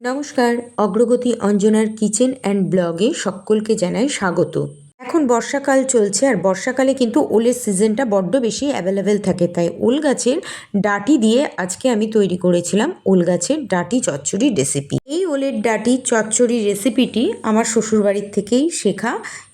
নমস্কার, অগ্রগতি অঞ্জনার kitchen and ব্লগে সকলকে জানাই স্বাগত। এখন বর্ষাকাল চলছে আর বর্ষাকালে কিন্তু ওলের সিজনটা বড্ড বেশি অ্যাভেলেবেল থাকে, তাই ওল গাছের ডাঁটি দিয়ে আজকে আমি তৈরি করেছিলাম ওল গাছের ডাঁটি চচ্চড়ি রেসিপি। এই ওলের ডাঁটি চচ্চড়ি রেসিপিটি আমার শ্বশুরবাড়ির থেকেই শেখা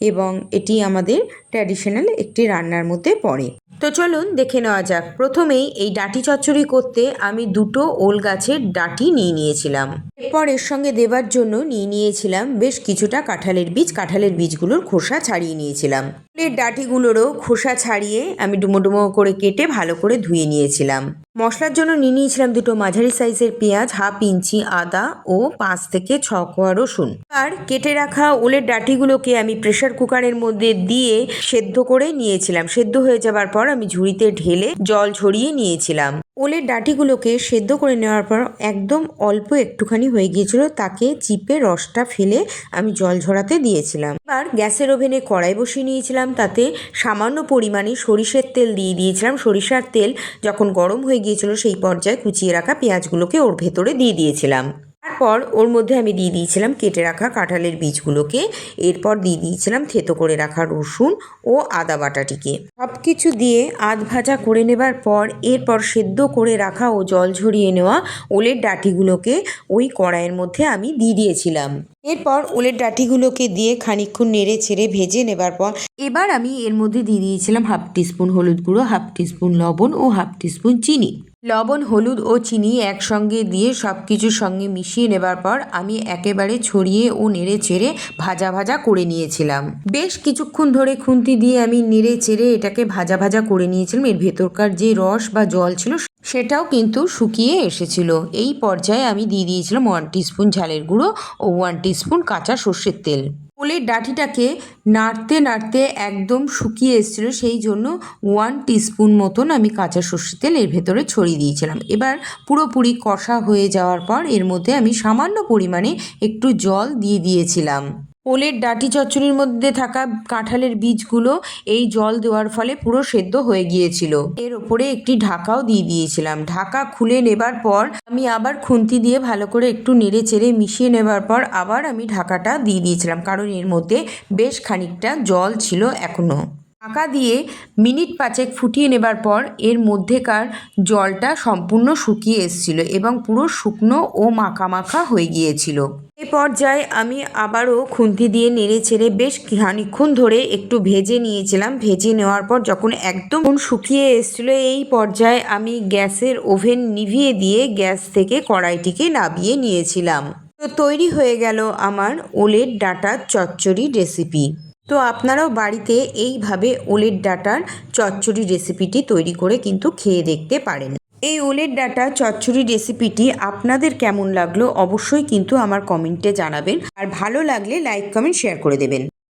এবং এটি আমাদের ট্র্যাডিশনাল একটি রান্নার মধ্যে পড়ে। তো চলুন দেখে নেওয়া যাক। প্রথমেই এই ডাঁটি চচ্চড়ি করতে আমি দুটো ওল গাছের ডাঁটি নিয়ে নিয়েছিলাম। এরপর এর সঙ্গে দেবার জন্য নিয়ে নিয়েছিলাম বেশ কিছুটা কাঁঠালের বীজ। কাঁঠালের বীজগুলোর খোসা ছাড়িয়ে নিয়েছিলাম। ওলের ডাঁটিগুলোরও খোসা ছাড়িয়ে আমি ডুমো ডুমো করে কেটে ভালো করে ধুয়ে নিয়েছিলাম। মশলার জন্য নিয়ে নিয়েছিলাম দুটো মাঝারি সাইজের পেঁয়াজ, হাফ ইঞ্চি আদা ও 5 থেকে 6 কোয়া রসুন। আর কেটে রাখা ওলের ডাঁটিগুলোকে আমি প্রেসার কুকারের মধ্যে দিয়ে সেদ্ধ করে নিয়েছিলাম। সেদ্ধ হয়ে যাবার পর আমি ঝুড়িতে ঢেলে জল ঝরিয়ে নিয়েছিলাম। ওলের ডাঁটিগুলোকে সেদ্ধ করে নেওয়ার পর একদম অল্প একটুখানি হয়ে গিয়েছিল, তাকে চিপে রসটা ফেলে আমি জল ঝরাতে দিয়েছিলাম। এবার গ্যাসের ওভেনে কড়াই বসিয়ে নিয়েছিলাম, তাতে সামান্য পরিমাণে সরিষার তেল দিয়ে দিয়েছিলাম। সরিষার তেল যখন গরম হয়ে গিয়েছিল সেই পর্যায়ে কুচিয়ে রাখা পেঁয়াজগুলোকে ওর ভেতরে দিয়ে দিয়েছিলাম। তারপর ওর মধ্যে আমি দিয়ে দিয়েছিলাম কেটে রাখা কাঁঠালের বীজগুলোকে। এরপর দিয়ে দিয়েছিলাম থেতো করে রাখা রসুন ও আদা বাটাটিকে। সব কিছু দিয়ে আধ ভাজা করে নেবার পর এরপর সেদ্ধ করে রাখা ও জল ঝরিয়ে নেওয়া ওলের ডাঁটিগুলোকে ওই কড়াইয়ের মধ্যে আমি দিয়ে দিয়েছিলাম। এরপর ওলের ডাঁটিগুলোকে দিয়ে খানিকক্ষণ নেড়ে ছেড়ে ভেজে নেবার পর এবার আমি এর মধ্যে দিয়ে দিয়েছিলাম হাফ টিস্পুন হলুদ গুঁড়ো, হাফ টিস্পুন লবণ ও হাফ টিস্পুন চিনি। লবণ, হলুদ ও চিনি একসঙ্গে দিয়ে সব কিছুর সঙ্গে মিশিয়ে নেবার পর আমি একেবারে ছড়িয়ে ও নেড়ে চেড়ে ভাজা ভাজা করে নিয়েছিলাম। বেশ কিছুক্ষণ ধরে খুন্তি দিয়ে আমি নেড়ে চেড়ে এটাকে ভাজা ভাজা করে নিয়েছিলাম। এর ভেতরকার যে রস বা জল ছিল সেটাও কিন্তু শুকিয়ে এসেছিল। এই পর্যায়ে আমি দিয়ে দিয়েছিলাম 1 টিস্পুন ঝালের গুঁড়ো ও 1 টিস্পুন কাঁচা সর্ষের তেল। ওলের ডাঁটিটাকে নাড়তে নাড়তে একদম শুকিয়ে এসেছিল, সেই জন্য 1 টিস্পুন মতন আমি কাঁচা সর্ষের তেল এর ভেতরে ছড়িয়ে দিয়েছিলাম। এবার পুরোপুরি কষা হয়ে যাওয়ার পর এর মধ্যে আমি সামান্য পরিমাণে একটু জল দিয়ে দিয়েছিলাম। ওলের ডাঁটি চচ্চড়ির মধ্যে থাকা কাঁঠালের বীজগুলো এই জল দেওয়ার ফলে পুরো সেদ্ধ হয়ে গিয়েছিল। এর ওপরে একটি ঢাকাও দিয়ে দিয়েছিলাম। ঢাকা খুলে নেবার পর আমি আবার খুন্তি দিয়ে ভালো করে একটু নেড়ে চেড়ে মিশিয়ে নেবার পর আবার আমি ঢাকাটা দিয়ে দিয়েছিলাম, কারণ এর মধ্যে বেশ খানিকটা জল ছিল এখনও। ঢাকা দিয়ে মিনিট 5 ফুটিয়ে নেবার পর এর মধ্যেকার জলটা সম্পূর্ণ শুকিয়ে এসেছিল এবং পুরো শুকনো ও মাখা মাখা হয়ে গিয়েছিল। এই পর্যায়ে আমি আবারও খুন্তি দিয়ে নেড়ে ছেড়ে বেশ খানিকক্ষণ ধরে একটু ভেজে নিয়েছিলাম। ভেজে নেওয়ার পর যখন একদম শুকিয়ে এসেছিলো এই পর্যায়ে আমি গ্যাসের ওভেন নিভিয়ে দিয়ে গ্যাস থেকে কড়াইটিকে নামিয়ে নিয়েছিলাম। তো তৈরি হয়ে গেল আমার ওলের ডাঁটার চচ্চড়ি রেসিপি। তো আপনারাও বাড়িতে এইভাবে ওলের ডাঁটার চচ্চড়ি রেসিপিটি তৈরি করে কিন্তু খেয়ে দেখতে পারেন। এই ওলের ডাঁটা চচ্চড়ি রেসিপিটি আপনাদের কেমন লাগলো অবশ্যই কিন্তু আমার কমেন্টে জানাবেন, আর ভালো লাগলে লাইক, কমেন্ট, শেয়ার করে দেবেন।